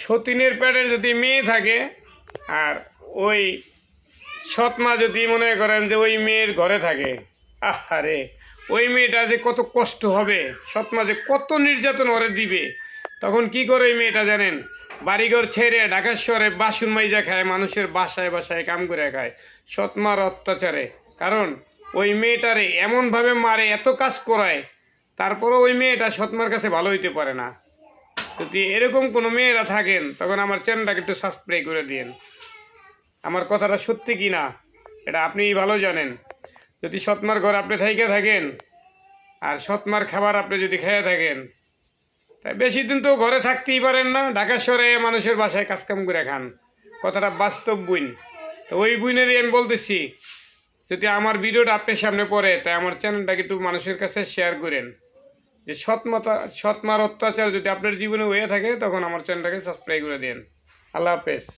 সতীনের পেটে যদি মেয়ে থাকে আর ওই সৎ মা যদি মনে করেন যে ওই মেয়ের ঘরে থাকে, আহারে ওই মেয়েটা যে কত কষ্ট হবে, সৎ মা যে কত নির্যাতন ওরে দিবে। তখন কি করে ওই মেয়েটা জানেন? বাড়িঘর ছেড়ে ঢাকা শহরে বাসন মাইজা খায়, মানুষের বাসায় বাসায় কাম করে খায় সৎ মার অত্যাচারে। কারণ ওই মেয়েটারে এমনভাবে মারে, এত কাজ করায়, তারপরও ওই মেয়েটা সৎমার কাছে ভালো হইতে পারে না। যদি এরকম কোনো মেয়েরা থাকেন তখন আমার চ্যানেলটাকে একটু সাবস্ক্রাইব করে দিন। আমার কথাটা সত্যি কি না এটা আপনিই ভালো জানেন। যদি সৎমার ঘর আপনি থাকেন আর সৎমার খাবার আপনি যদি খেয়ে থাকেন, তাই বেশি দিন তো ঘরে থাকতেই পারেন না, ঢাকা শহরে মানুষের বাসায় কাজকাম করে খান। কথাটা বাস্তব বুইন। তো ওই বুইনেরই আমি বলতেছি, যদি আমার ভিডিওটা আপনার সামনে পড়ে তাই আমার চ্যানেলটাকে একটু মানুষের কাছে শেয়ার করেন। যে সৎমার অত্যাচার যদি আপনার জীবনে হয়ে থাকে তখন আমার চ্যানেলটাকে সাবস্ক্রাইব করে দিন। আল্লাহ হাফেজ।